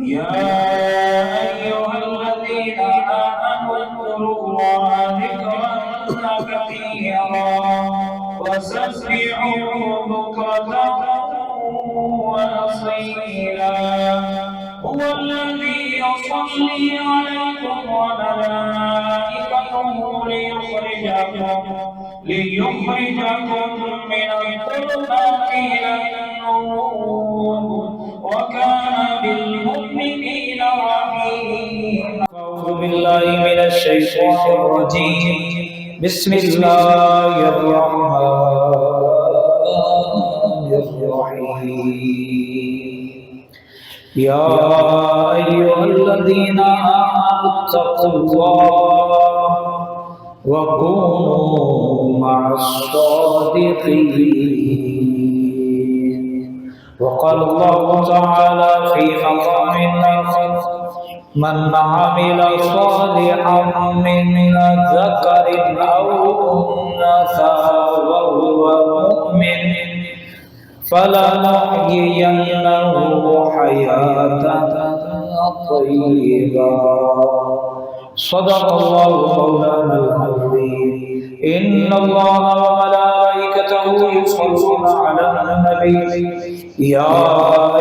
يا أيها الذين آمنوا اذكروا الله ذكرا كثيرا وسبحوه بكرة وأصيلا هو الذي يصلي عليكم وملائكته ليخرجكم من الظلمات إلى النور وكان بالمؤمنين رحيما. أعوذ بالله من الشيطان الرجيم. بسم الله الرحمن الرحيم. يا أيها الذين آمنوا اتقوا الله وكونوا مع الصادقين. وقال الله تعالى في مقام آخر: من عمل صالحا من ذكر أو أنثى وهو مؤمن فلنحيينه حياة طيبة. صدق الله مولانا العظيم. إن الله وملائكته يصلون على النبي يا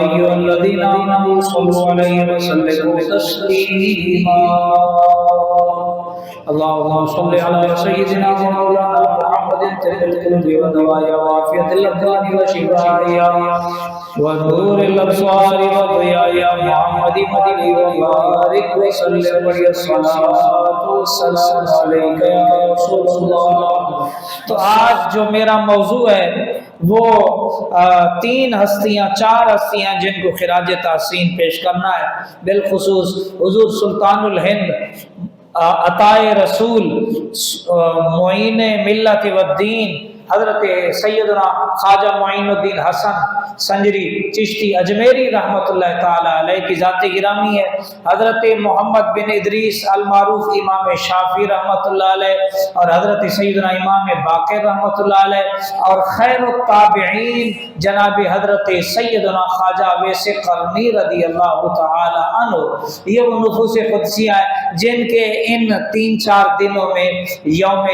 أيها الذين آمنوا صلوا عليه وسلموا تسليما. اللهم صل على سيدنا مولانا محمد طب القلوب ودوائها وعافية الأبدان وشفائها ونور الأبصار وضيائها محمد وعلي وبارك وسلم والصلاة والسلام عليك يا رسول الله. تو آج جو میرا موضوع ہے وہ تین ہستیاں، چار ہستیاں جن کو خراج تحسین پیش کرنا ہے، بالخصوص حضور سلطان الہند عطائے رسول معین ملت والدین حضرت سیدنا خواجہ معین الدین حسن سنجری چشتی اجمیری رحمۃ اللہ تعالی علیہ کی ذات گرامی ہے. حضرت محمد بن ادریس المعروف امام شافعی رحمۃ اللہ علیہ اور حضرت سیدنا امام باقر رحمۃ اللہ علیہ اور خیر التابعین جناب حضرت سیدنا خواجہ ویس قرنی رضی اللہ تعالی عنہ. یہ وہ نفوس قدسیہ ہیں جن کے ان 3-4 دنوں میں یوم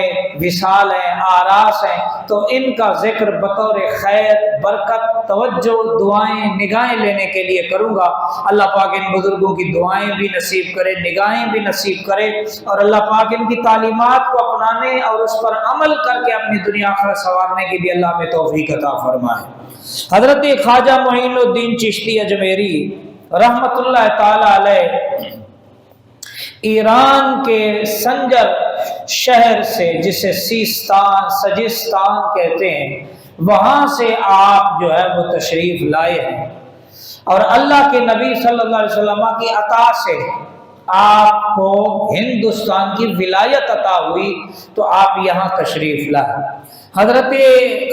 وصال ہیں، آراس ہیں، تو ان کا ذکر بطور خیر، برکت، توجہ، دعائیں، نگاہیں لینے کے لیے کروں گا. اللہ پاک ان بزرگوں کی دعائیں بھی نصیب کرے، نگاہیں بھی نصیب کرے، اور اللہ پاک ان کی تعلیمات کو اپنانے اور اس پر عمل کر کے اپنی دنیا آخرت سنوارنے کی بھی اللہ میں توفیق عطا فرمائے. حضرت خواجہ معین الدین چشتی اجمیری رحمت اللہ تعالی علیہ ایران کے سنجر شہر سے، جسے سجستان کہتے ہیں، وہاں سے آپ جو ہے وہ تشریف لائے ہیں، اور اللہ کے نبی صلی اللہ علیہ وسلم کی عطا سے آپ کو ہندوستان کی ولایت عطا ہوئی تو آپ یہاں تشریف لائے. حضرت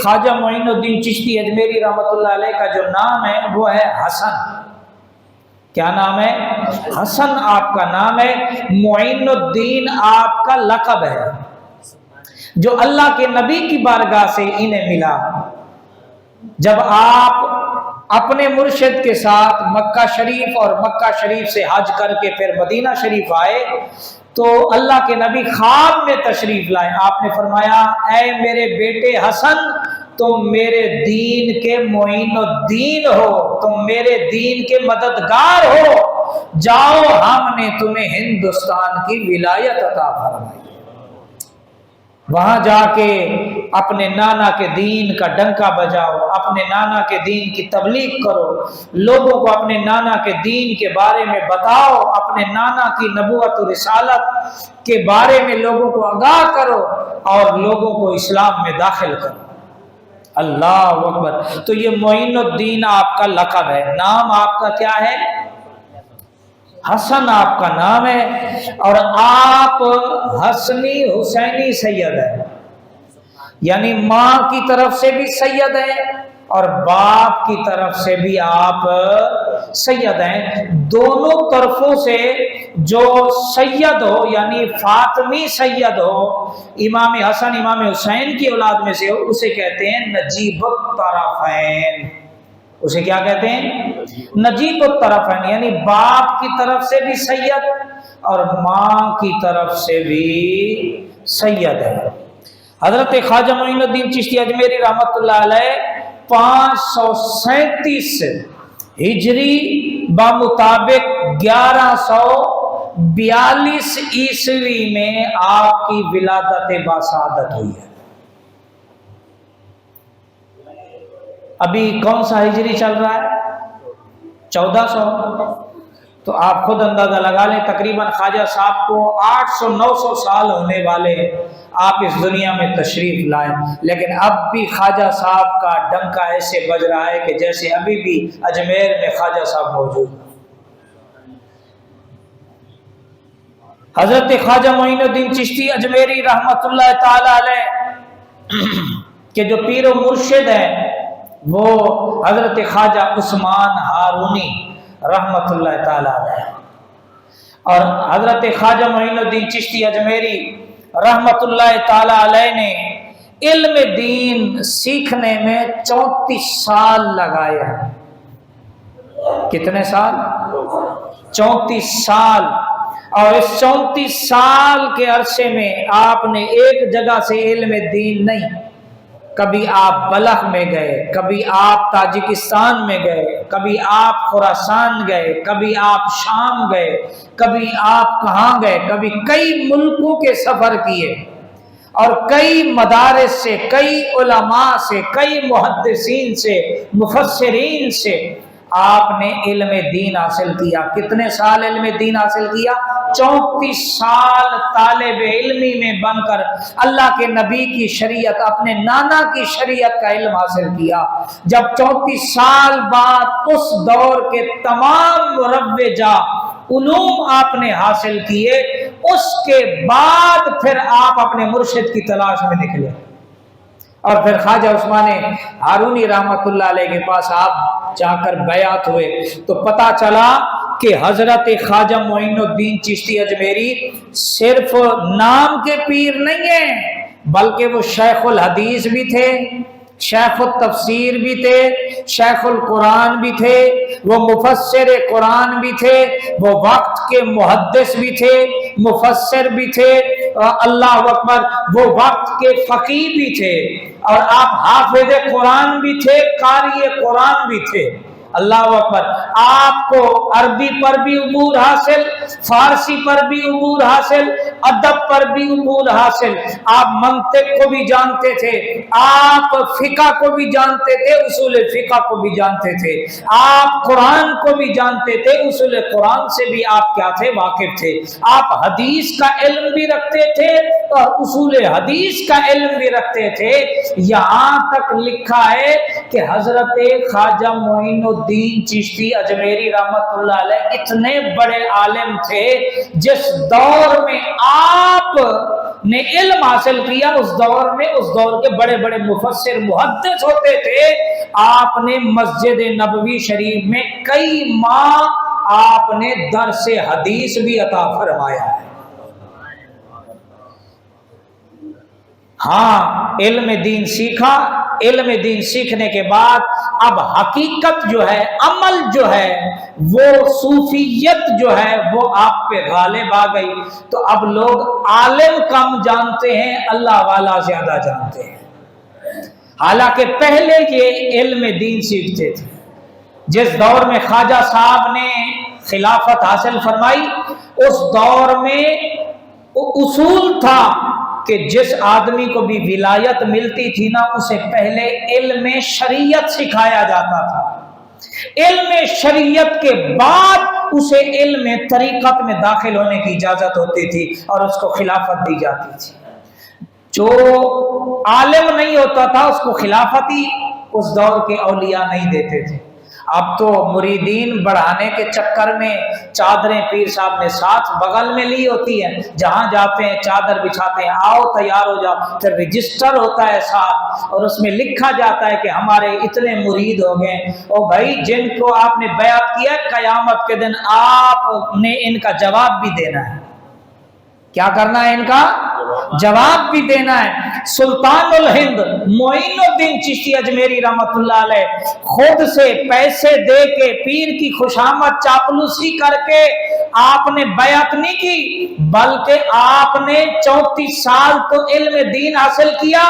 خواجہ معین الدین چشتی اجمیری رحمۃ اللہ علیہ کا جو نام ہے وہ ہے حسن. کیا نام ہے؟ حسن آپ کا نام ہے. معین الدین آپ کا لقب ہے جو اللہ کے نبی کی بارگاہ سے انہیں ملا. جب آپ اپنے مرشد کے ساتھ مکہ شریف اور مکہ شریف سے حج کر کے پھر مدینہ شریف آئے تو اللہ کے نبی خواب میں تشریف لائے. آپ نے فرمایا: اے میرے بیٹے حسن، تم میرے دین کے معین الدین ہو، تم میرے دین کے مددگار ہو، جاؤ ہم نے تمہیں ہندوستان کی ولایت عطا فرمائی. وہاں جا کے اپنے نانا کے دین کا ڈنکا بجاؤ، اپنے نانا کے دین کی تبلیغ کرو، لوگوں کو اپنے نانا کے دین کے بارے میں بتاؤ، اپنے نانا کی نبوت و رسالت کے بارے میں لوگوں کو آگاہ کرو اور لوگوں کو اسلام میں داخل کرو. اللہ اکبر. تو یہ معین الدین آپ کا لقب ہے. نام آپ کا کیا ہے؟ حسن آپ کا نام ہے، اور آپ حسنی حسینی سید ہیں، یعنی ماں کی طرف سے بھی سید ہیں اور باپ کی طرف سے بھی آپ سید ہیں. دونوں طرفوں سے جو سید ہو یعنی فاطمی سید ہو، امام حسن امام حسین کی اولاد میں سے ہو، اسے کہتے ہیں نجیب الطرفین. اسے کیا کہتے ہیں؟ نجیب الطرفین، یعنی باپ کی طرف سے بھی سید اور ماں کی طرف سے بھی سید ہے۔ حضرت خواجہ معین الدین چشتی اجمیری رحمۃ اللہ علیہ 537 ہجری بمطابق 1142 عیسوی میں آپ کی ولادت باسعادت ہوئی ہے۔ ابھی کون سا ہجری چل رہا ہے؟ 1400۔ تو آپ خود اندازہ لگا لیں، تقریباً خواجہ صاحب کو 800-900 سال ہونے والے آپ اس دنیا میں تشریف لائیں، لیکن اب بھی خواجہ صاحب کا ڈنکا ایسے بج رہا ہے کہ جیسے ابھی بھی اجمیر میں خواجہ صاحب موجود ہیں۔ حضرت خواجہ معین الدین چشتی اجمیری رحمۃ اللہ تعالی علیہ کے جو پیر و مرشد ہیں وہ حضرت خواجہ عثمان ہارونی رحمۃ اللہ تعالی علیہ، اور حضرت خواجہ معین الدین چشتی اجمیری رحمۃ اللہ تعالی علیہ نے علم دین سیکھنے میں 34 سال لگایا۔ کتنے سال؟ 34 سال۔ اور اس 34 سال کے عرصے میں آپ نے ایک جگہ سے علم دین نہیں، کبھی آپ بلخ میں گئے، کبھی آپ تاجکستان میں گئے، کبھی آپ خراسان گئے، کبھی آپ شام گئے، کبھی آپ کہاں گئے، کبھی کئی ملکوں کے سفر کیے، اور کئی مدارس سے، کئی علماء سے، کئی محدثین سے، مفسرین سے آپ نے علم دین حاصل کیا۔ کتنے سال علم دین حاصل کیا؟ 34 سال طالب علمی میں بن کر اللہ کے نبی کی شریعت، اپنے نانا کی شریعت کا علم حاصل کیا۔ جب 34 سال بعد اس دور کے تمام مروجہ علوم آپ نے حاصل کیے، اس کے بعد پھر آپ اپنے مرشد کی تلاش میں نکلے، اور پھر خواجہ عثمان ہارونی رحمۃ اللہ علیہ کے پاس آپ جا کر بیعت ہوئے، تو پتہ چلا کہ حضرت خواجہ معین الدین چشتی اجمیری صرف نام کے پیر نہیں ہیں، بلکہ وہ شیخ الحدیث بھی تھے، شیخ التفسیر بھی تھے، شیخ القرآن بھی تھے، وہ مفسر قرآن بھی تھے، وہ وقت کے محدث بھی تھے، مفسر بھی تھے، اللہ اکبر، وہ وقت کے فقیہ بھی تھے، اور آپ حافظ قرآن بھی تھے، قاری قرآن بھی تھے۔ اللہ اکبر، آپ کو عربی پر بھی عبور حاصل، فارسی پر بھی عبور حاصل، ادب پر بھی عبور حاصل، آپ منطق کو بھی جانتے تھے، آپ فقہ کو بھی جانتے تھے، اصول فقہ کو بھی جانتے تھے، آپ قرآن کو بھی جانتے تھے، اصول قرآن سے بھی آپ کیا تھے؟ واقف تھے، آپ حدیث کا علم بھی رکھتے تھے اور اصول حدیث کا علم بھی رکھتے تھے۔ یہاں تک لکھا ہے کہ حضرت خواجہ معین الدین چشتی اجمیری رحمۃ اللہ علیہ اتنے بڑے عالم تھے، جس دور میں آپ نے علم حاصل کیا، اس دور میں اس دور کے بڑے بڑے مفسر محدث ہوتے تھے۔ آپ نے مسجد نبوی شریف میں کئی ماہ آپ نے درس حدیث بھی عطا فرمایا ہے۔ ہاں، علم دین سیکھا، علم دین سیکھنے کے بعد اب حقیقت جو ہے، عمل جو ہے، وہ صوفیت جو ہے وہ آپ پہ غالب آ گئی، تو اب لوگ عالم کم جانتے ہیں، اللہ والا زیادہ جانتے ہیں، حالانکہ پہلے یہ علم دین سیکھتے تھے۔ جس دور میں خواجہ صاحب نے خلافت حاصل فرمائی، اس دور میں اصول تھا کہ جس آدمی کو بھی ولایت ملتی تھی نا، اسے پہلے علم شریعت سکھایا جاتا تھا، علم شریعت کے بعد اسے علم طریقت میں داخل ہونے کی اجازت ہوتی تھی اور اس کو خلافت دی جاتی تھی۔ جو عالم نہیں ہوتا تھا اس کو خلافت ہی اس دور کے اولیاء نہیں دیتے تھے۔ اب تو مریدین بڑھانے کے چکر میں چادریں پیر صاحب نے ساتھ بغل میں لی ہوتی ہیں، جہاں جاتے ہیں چادر بچھاتے ہیں، آؤ تیار ہو جاؤ، پھر رجسٹر ہوتا ہے ساتھ، اور اس میں لکھا جاتا ہے کہ ہمارے اتنے مرید ہو گئے۔ اور بھائی، جن کو آپ نے بیعت کیا، قیامت کے دن آپ نے ان کا جواب بھی دینا ہے۔ کیا کرنا ہے ان کا؟ جواب بھی دینا ہے۔ سلطان الہند معین الدین چشتی اجمیری رحمت اللہ علیہ خود سے پیسے دے کے پیر کی خوشامد چاپلوسی کر کے آپ نے بیعت نہیں کی، بلکہ آپ نے 34 سال تو علم دین حاصل کیا،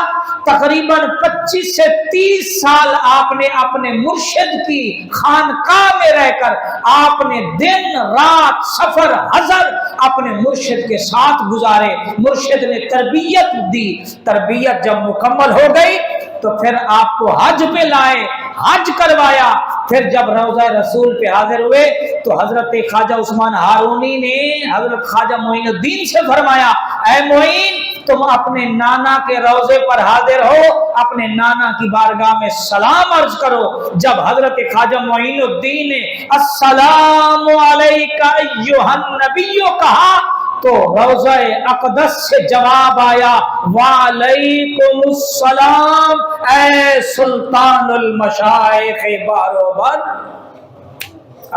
تقریباً 25 سے 30 سال آپ نے اپنے مرشد کی خانقاہ میں رہ کر آپ نے دن رات سفر حضر اپنے مرشد کے ساتھ گزارے۔ مرشد نے تربیت دی، تربیت جب مکمل ہو گئی تو پھر آپ کو حج پہ لائے، حج کروایا۔ پھر جب روضہ رسول پہ حاضر ہوئے تو حضرت خواجہ عثمان ہارونی نے حضرت خواجہ معین الدین سے فرمایا، اے معین تم اپنے نانا کے روضے پر حاضر ہو، اپنے نانا کی بارگاہ میں سلام عرض کرو۔ جب حضرت خواجہ معین الدین نے السلام علیکہ ایھا النبی کہا تو روضہ اقدس سے جواب آیا، وعلیکم السلام اے سلطان المشائخ بارو بر۔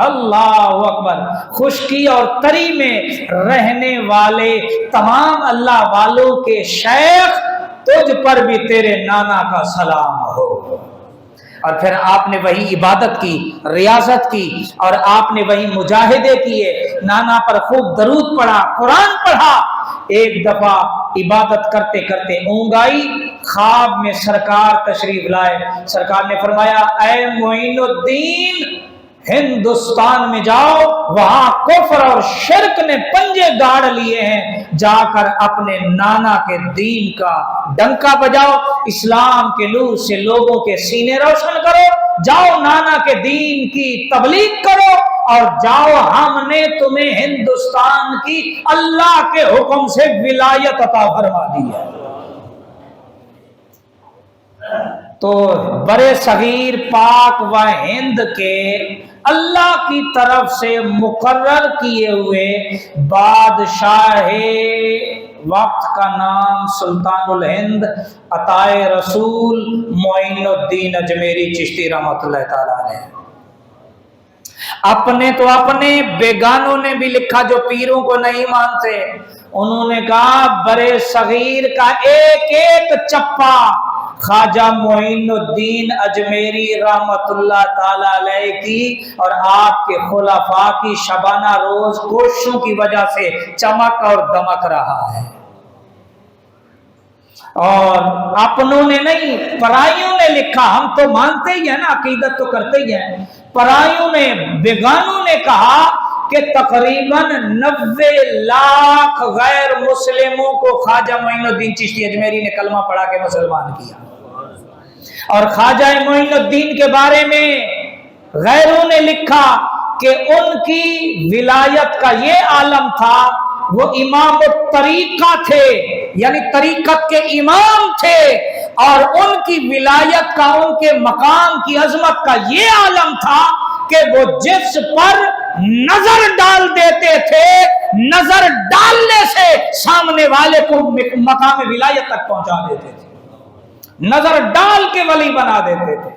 اللہ اکبر۔ خشکی اور تری میں رہنے والے تمام اللہ والوں کے شیخ، تجھ پر بھی تیرے نانا کا سلام ہو۔ اور پھر آپ نے وہی عبادت کی، ریاضت کی، اور آپ نے وہی مجاہدے کیے، نانا پر خوب درود پڑھا، قرآن پڑھا۔ ایک دفعہ عبادت کرتے کرتے اونگ آئی، خواب میں سرکار تشریف لائے۔ سرکار نے فرمایا، اے معین الدین ہندوستان میں جاؤ، وہاں کفر اور شرک نے پنجے گاڑ لیے ہیں، جا کر اپنے نانا کے دین کا ڈنکا بجاؤ، اسلام کے نور سے لوگوں کے سینے روشن کرو، جاؤ نانا کے دین کی تبلیغ کرو، اور جاؤ ہم نے تمہیں ہندوستان کی اللہ کے حکم سے ولایت عطا فرما دی ہے۔ تو برے صغیر پاک و ہند کے اللہ کی طرف سے مقرر کیے ہوئے بادشاہ وقت کا نام سلطان الہند عطائے رسول معین الدین اجمیری چشتی رحمۃ اللہ تعالیٰ علیہ۔ اپنے تو اپنے بیگانوں نے بھی لکھا جو پیروں کو نہیں مانتے، انہوں نے کہا برے صغیر کا ایک ایک چپا خواجہ معین الدین اجمیری رحمت اللہ تعالی علیہ کی اور آپ کے خلفاء کی شبانہ روز کوششوں کی وجہ سے چمک اور دمک رہا ہے۔ اور اپنوں نے نہیں، پرائیوں نے لکھا، ہم تو مانتے ہی ہیں نا، عقیدت تو کرتے ہی ہیں، پرائیوں نے، بیگانوں نے کہا کہ تقریباً 90 لاکھ غیر مسلموں کو خواجہ معین الدین چشتی اجمیری نے کلمہ پڑھا کے مسلمان کیا۔ اور خواجہ معین الدین کے بارے میں غیروں نے لکھا کہ ان کی ولایت کا یہ عالم تھا، وہ امام الطریقہ تھے، یعنی طریقت کے امام تھے، اور ان کی ولایت کا، ان کے مقام کی عظمت کا یہ عالم تھا کہ وہ جس پر نظر ڈال دیتے تھے، نظر ڈالنے سے سامنے والے کو مقام ولایت تک پہنچا دیتے تھے، نظر ڈال کے ولی بنا دیتے تھے۔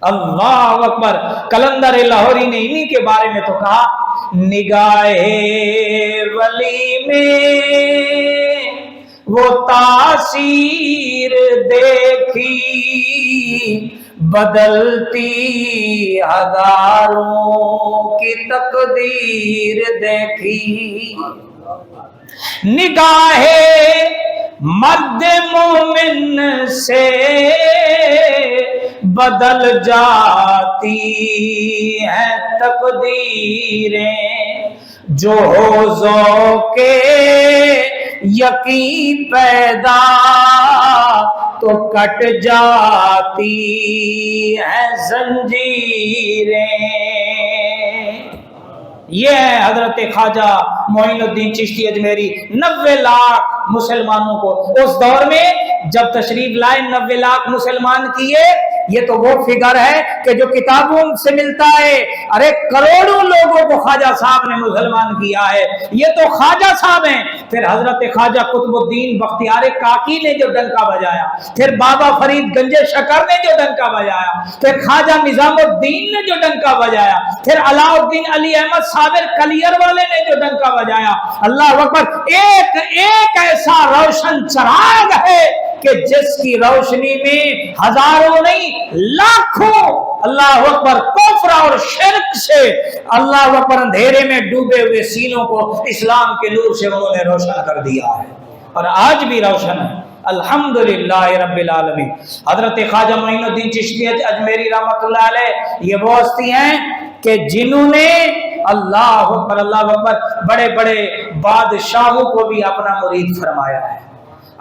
اللہ اکبر۔ کلندر لاہوری نے انہی کے بارے میں تو کہا، نگاہ ولی میں وہ تاثیر دیکھی، بدلتی ہزاروں کی تقدیر دیکھی، نگاہ مرد مومن سے بدل جاتی ہیں تقدیریں، جو ہو ذوق یقین پیدا تو کٹ جاتی ہیں زنجیریں۔ یہ ہے حضرت خواجہ معین الدین چشتی اجمیری۔ 90 لاکھ مسلمانوں کو اس دور میں جب تشریف لائے 90 لاکھ مسلمان کیے، یہ تو وہ فگر ہے کہ جو کتابوں سے ملتا ہے. ارے کروڑوں لوگوں کو خواجہ صاحب نے مسلمان کیا ہے. یہ تو خواجہ صاحب ہیں. پھر حضرت خواجہ قطب الدین بختیار کاکی نے جو ڈنکا بجایا, پھر بابا فرید گنج شکر نے جو ڈنکا بجایا, پھر خواجہ نظام الدین نے جو ڈنکا بجایا, پھر علاء الدین علی احمد صابر کلیئر والے نے جو ڈنکا بجایا. اللہ اکبر. ایک ایک ایسا روشن چراغ ہے کہ جس کی روشنی میں ہزاروں نہیں لاکھوں اللہ اکبر کفر اور شرک سے اللہ اکبر اندھیرے میں ڈوبے ہوئے سینوں کو اسلام کے نور سے انہوں نے روشن کر دیا ہے, اور آج بھی روشن ہے. الحمدللہ رب العالمین. حضرت خواجہ معین الدین چشتی اجمیری رحمۃ اللہ علیہ یہ وہ ہستی ہیں کہ جنہوں نے اللہ اکبر بڑے بڑے بادشاہوں کو بھی اپنا مرید فرمایا ہے.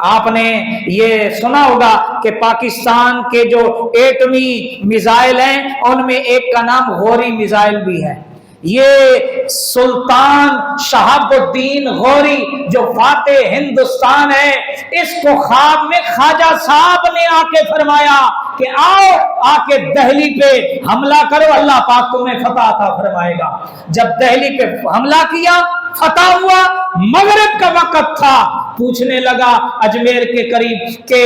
آپ نے یہ سنا ہوگا کہ پاکستان کے جو ایٹمی میزائل ہیں ان میں ایک کا نام غوری میزائل بھی ہے. یہ سلطان شہاب الدین غوری جو فاتح ہندوستان ہے, اس کو خواب میں خواجہ صاحب نے آ کے فرمایا کہ آؤ آ کے دہلی پہ حملہ کرو, اللہ پاک تمہیں فتح عطا فرمائے گا. جب دہلی پہ حملہ کیا, فتح ہوا, مغرب کا وقت تھا, پوچھنے لگا اجمیر کے قریب کہ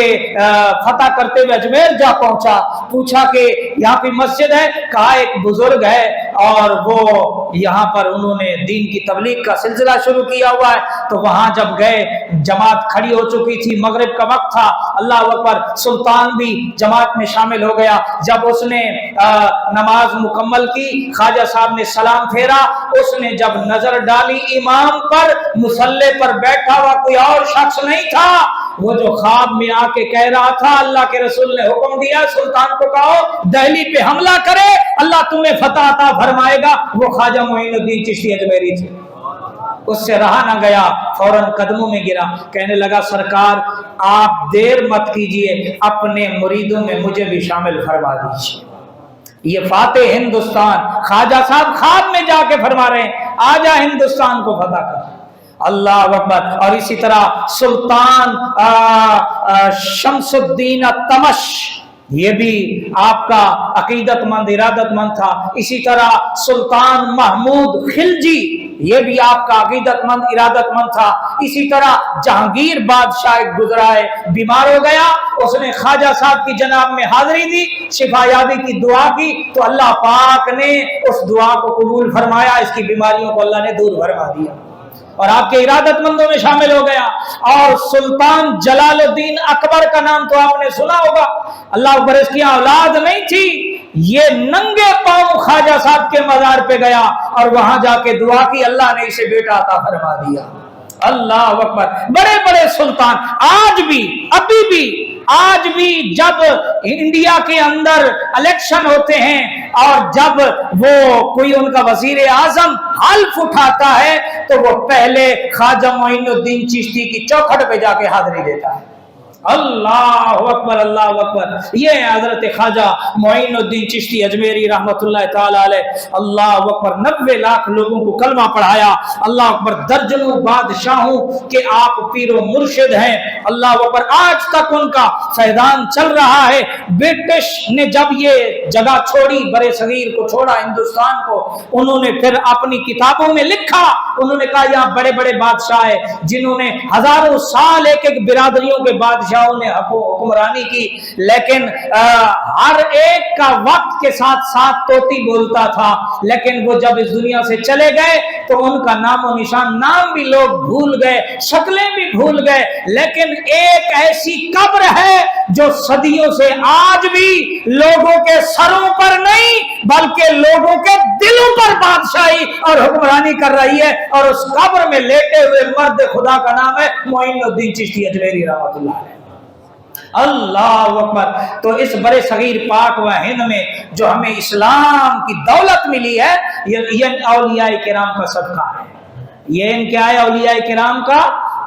فتح کرتے ہوئے اجمیر جا پہنچا, پوچھا کہ یہاں کوئی مسجد ہے, کہا ایک بزرگ ہے اور وہ یہاں پر انہوں نے دین کی تبلیغ کا سلسلہ شروع کیا ہوا ہے. تو وہاں جب گئے, جماعت کھڑی ہو چکی تھی, مغرب کا وقت تھا. اللہ اکبر. سلطان بھی جماعت میں شامل ہو گیا. جب اس نے نماز مکمل کی, خواجہ صاحب نے سلام پھیرا, اس نے جب نظر ڈالی امام پر, مصلی پر بیٹھا ہوا کوئی اور شخص نہیں تھا, وہ جو خواب میں آ کے کہہ رہا تھا اللہ کے رسول نے حکم دیا سلطان کو کہو دہلی پہ حملہ کرے, اللہ تمہیں فتح عطا فرمائے گا, وہ خواجہ معین الدین چشتی اجمیری تھے. اس سے رہا نہ گیا, فوراً قدموں میں گرا, کہنے لگا سرکار آپ دیر مت کیجئے, اپنے مریدوں میں مجھے بھی شامل فرما دیجئے. یہ فاتح ہندوستان خواجہ صاحب خواب میں جا کے فرما رہے ہیں آجا ہندوستان کو فتح کر. اللہ اکبر. اور اسی طرح سلطان شمس الدین تمش, یہ بھی آپ کا عقیدت مند ارادت مند تھا. اسی طرح سلطان محمود خلجی, یہ بھی آپ کا عقیدت مند ارادت مند تھا. اسی طرح جہانگیر بادشاہ گزرا ہے, بیمار ہو گیا, اس نے خواجہ صاحب کی جناب میں حاضری دی, شفا یابی کی دعا کی, تو اللہ پاک نے اس دعا کو قبول فرمایا, اس کی بیماریوں کو اللہ نے دور فرما دیا اور آپ کے ارادت مندوں میں شامل ہو گیا. اور سلطان جلال الدین اکبر کا نام تو آپ نے سنا ہوگا. اللہ اکبر. اس کی اولاد نہیں تھی, یہ ننگے پاؤں خواجہ صاحب کے مزار پہ گیا اور وہاں جا کے دعا کی, اللہ نے اسے بیٹا عطا فرما دیا. اللہ اکبر. بڑے بڑے سلطان آج بھی, ابھی بھی, آج بھی جب انڈیا کے اندر الیکشن ہوتے ہیں اور جب وہ کوئی ان کا وزیر اعظم حلف اٹھاتا ہے تو وہ پہلے خواجہ معین الدین چشتی کی چوکھٹ پہ جا کے حاضری دیتا ہے. اللہ اکبر. اللہ اکبر. یہ حضرت خواجہ معین الدین چشتی اجمیری رحمت اللہ تعالی علیہ. اللہ اکبر. 90 لاکھ لوگوں کو کلمہ پڑھایا. اللہ اکبر. درجنوں بادشاہوں کے آپ پیر و مرشد ہیں. اللہ اکبر. آج تک ان کا فیضان چل رہا ہے. برٹش نے جب یہ جگہ چھوڑی, برے صغیر کو چھوڑا, ہندوستان کو, انہوں نے پھر اپنی کتابوں میں لکھا, انہوں نے کہا یہاں بڑے بڑے بادشاہ ہیں جنہوں نے ہزاروں سال ایک ایک برادریوں کے بادشاہوں نے حکمرانی کی, لیکن ہر ایک کا وقت کے ساتھ ساتھ توتی بولتا تھا, لیکن وہ جب اس دنیا سے چلے گئے تو ان کا نام و نشان, نام بھی لوگ بھول گئے, شکلیں بھی بھول گئے, لیکن ایک ایسی قبر ہے جو صدیوں سے آج بھی لوگوں کے سروں پر نہیں بلکہ لوگوں کے دلوں پر بادشاہی اور حکمرانی کر رہی ہے, اور اس قبر میں لیٹے ہوئے مرد خدا کا نام ہے معین الدین چشتی اجمیری رحمۃ اللہ علیہ. اللہ اکبر. تو اس برے صغیر پاک و ہند میں جو ہمیں اسلام کی دولت ملی ہے, یہ اولیاء کرام کا صدقہ ہے. یہ ان کیا ہے, اولیاء کرام کا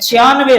96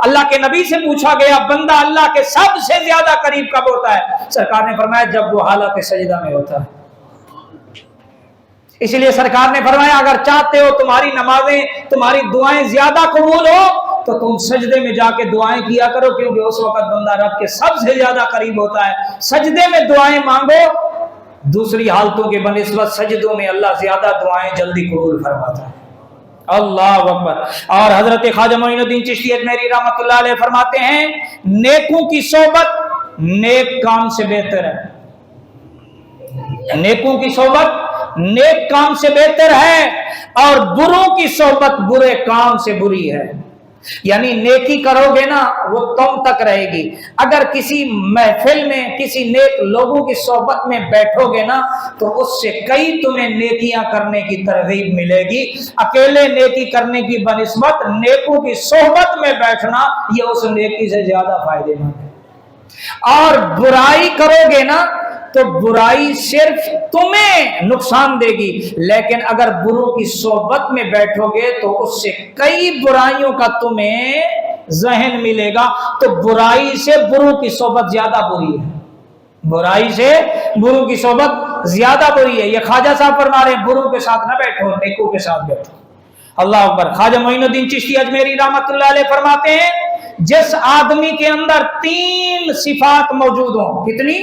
اللہ کے نبی سے پوچھا گیا بندہ اللہ کے سب سے زیادہ قریب کب ہوتا ہے؟ سرکار نے فرمایا جب وہ حالت سجدہ میں ہوتا ہے۔ اس لیے سرکار نے فرمایا اگر چاہتے ہو تمہاری نمازیں، تمہاری دعائیں زیادہ قبول ہو تو تم سجدے میں جا کے دعائیں کیا کرو، کیونکہ اس وقت بندہ رب کے سب سے زیادہ قریب ہوتا ہے۔ سجدے میں دعائیں مانگو، دوسری حالتوں کے بنسبت سجدوں میں اللہ زیادہ دعائیں جلدی قبول فرماتا ہے۔ اللہ اکبر۔ اور حضرت خواجہ معین الدین چشتی اجمیری رحمۃ اللہ علیہ فرماتے ہیں نیکوں کی صحبت نیک کام سے بہتر ہے، نیکوں کی صحبت نیک کام سے بہتر ہے، اور بروں کی صحبت برے کام سے بری ہے۔ یعنی نیکی کرو گے نا وہ تم تک رہے گی، اگر کسی محفل میں کسی نیک لوگوں کی صحبت میں بیٹھو گے نا تو اس سے کئی تمہیں نیکیاں کرنے کی ترغیب ملے گی۔ اکیلے نیکی کرنے کی بنسبت نیکوں کی صحبت میں بیٹھنا یہ اس نیکی سے زیادہ فائدے مند ہے۔ اور برائی کرو گے نا تو برائی صرف تمہیں نقصان دے گی، لیکن اگر بروں کی صحبت میں بیٹھو گے تو اس سے کئی برائیوں کا تمہیں ذہن ملے گا۔ تو برائی سے بروں کی صحبت زیادہ بری ہے، برائی سے بروں کی صحبت زیادہ بری ہے۔ یہ خواجہ صاحب فرما رہے ہیں بروں کے ساتھ نہ بیٹھو، نیکوں کے ساتھ بیٹھو۔ اللہ اکبر۔ خواجہ معین الدین چشتی اجمیری رحمۃ اللہ علیہ فرماتے ہیں جس آدمی کے اندر 3 صفات موجود ہوں، کتنی؟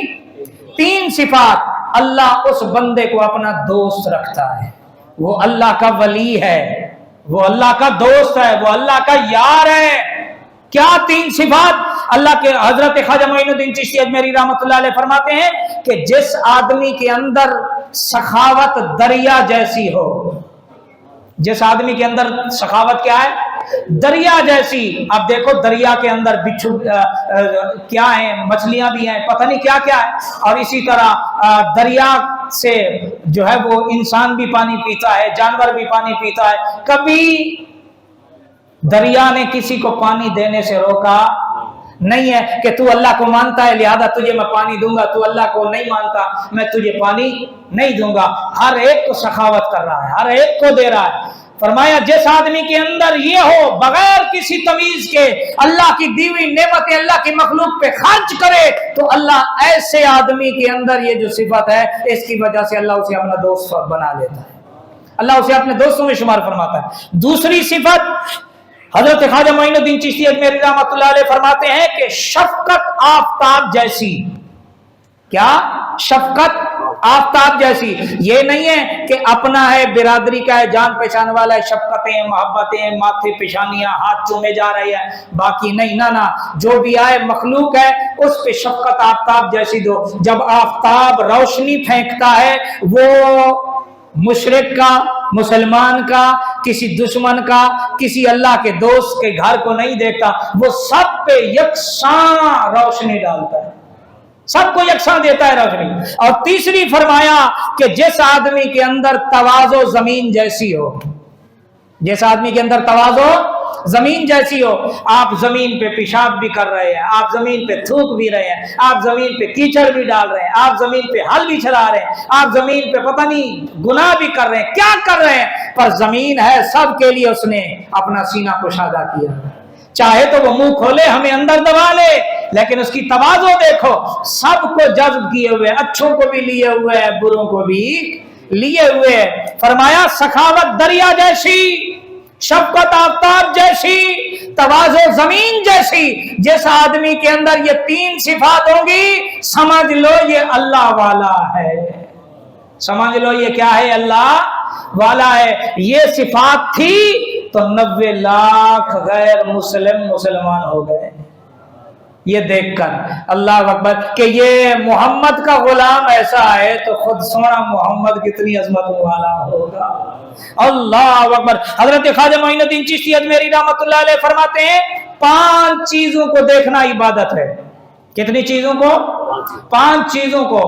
3 صفات، اللہ اس بندے کو اپنا دوست رکھتا ہے، وہ اللہ کا ولی ہے، وہ اللہ کا دوست ہے، وہ اللہ کا یار ہے۔ کیا 3 صفات؟ اللہ کے حضرت خواجہ معین الدین چشتی اجمیری رحمۃ اللہ علیہ فرماتے ہیں کہ جس آدمی کے اندر سخاوت دریا جیسی ہو، جس آدمی کے اندر سخاوت کیا ہے؟ دریا جیسی۔ اب دیکھو دریا کے اندر بچھو کیا ہیں، مچھلیاں بھی ہیں، پتہ نہیں کیا کیا ہے، اور اسی طرح دریا سے جو ہے وہ انسان بھی پانی پیتا ہے، جانور بھی پانی پیتا ہے۔ کبھی دریا نے کسی کو پانی دینے سے روکا نہیں ہے کہ تو اللہ کو مانتا ہے لہذا تجھے میں پانی دوں گا، تو اللہ کو نہیں مانتا میں تجھے پانی نہیں دوں گا۔ ہر ایک کو سخاوت کر رہا ہے، ہر ایک کو دے رہا ہے۔ فرمایا جس آدمی کے اندر یہ ہو بغیر کسی تمیز کے اللہ کی دی ہوئی نعمتیں اللہ کی مخلوق پہ خرچ کرے تو اللہ ایسے آدمی کے اندر یہ جو صفت ہے اس کی وجہ سے اللہ اسے اپنا دوست بنا لیتا ہے، اللہ اسے اپنے دوستوں میں شمار فرماتا ہے۔ دوسری صفت حضرت خواجہ معین الدین چشتی اجمیری رحمۃ اللہ علیہ فرماتے ہیں کہ شفقت آفتاب جیسی۔ کیا؟ شفقت آفتاب جیسی۔ یہ نہیں ہے کہ اپنا ہے، برادری کا ہے، جان پہچان والا ہے، شفقتیں محبتیں ماتھے پیشانیاں ہاتھ چومے جا رہی ہے، باقی نہیں، نہ جو بھی آئے مخلوق ہے اس پہ شفقت آفتاب جیسی دو۔ جب آفتاب روشنی پھینکتا ہے وہ مشرک کا، مسلمان کا، کسی دشمن کا، کسی اللہ کے دوست کے گھر کو نہیں دیکھتا، وہ سب پہ یکساں روشنی ڈالتا ہے، سب کو یکساں دیتا ہے روشنی۔ اور تیسری فرمایا کہ جس آدمی کے اندر تواضع زمین جیسی ہو، جس آدمی کے اندر تواضع زمین جیسی ہو، آپ زمین پہ پیشاب بھی کر رہے ہیں، آپ زمین پہ تھوک بھی رہے ہیں، آپ زمین پہ کیچڑ بھی ڈال رہے ہیں، آپ زمین پہ ہل بھی چلا رہے ہیں، آپ زمین پہ پتہ نہیں گناہ بھی کر رہے ہیں، کیا کر رہے ہیں، پر زمین ہے سب کے لیے اس نے اپنا سینہ کشادہ کیا، چاہے تو وہ منہ کھولے ہمیں اندر دبا لے، لیکن اس کی تواضع دیکھو، سب کو جذب کیے ہوئے، اچھوں کو بھی لیے ہوئے، بروں کو بھی لیے ہوئے۔ فرمایا سخاوت دریا جیسی، شفقت آفتاب جیسی، تواضع زمین جیسی۔ جس آدمی کے اندر یہ 3 صفات ہوں گی سمجھ لو یہ اللہ والا ہے، سمجھ لو یہ کیا ہے؟ اللہ والا ہے۔ یہ صفات تھی تو 90 لاکھ غیر مسلم مسلمان ہو گئے یہ دیکھ کر۔ اللہ اکبر کہ یہ محمد کا غلام ایسا ہے تو خود سونا محمد کتنی عظمت والا ہوگا۔ اللہ اکبر۔ حضرت خواجہ معین الدین چشتی اجمیری رحمۃ اللہ علیہ فرماتے ہیں 5 چیزوں کو دیکھنا عبادت ہے۔ کتنی چیزوں کو؟ 5 چیزوں کو۔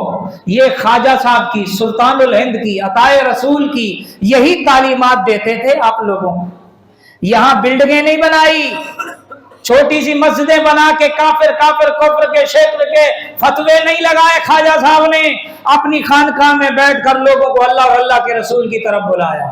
یہ خواجہ صاحب کی، سلطان الہند کی، عطائے رسول کی یہی تعلیمات دیتے تھے آپ لوگوں کو۔ یہاں بلڈنگیں نہیں بنائی، چھوٹی سی مسجدیں بنا کے کافر کفر کے شیخ کے فتوے نہیں لگائے، خواجہ صاحب نے اپنی خانقاہ میں بیٹھ کر لوگوں کو اللہ اور اللہ کے رسول کی طرف بلایا۔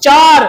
4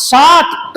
7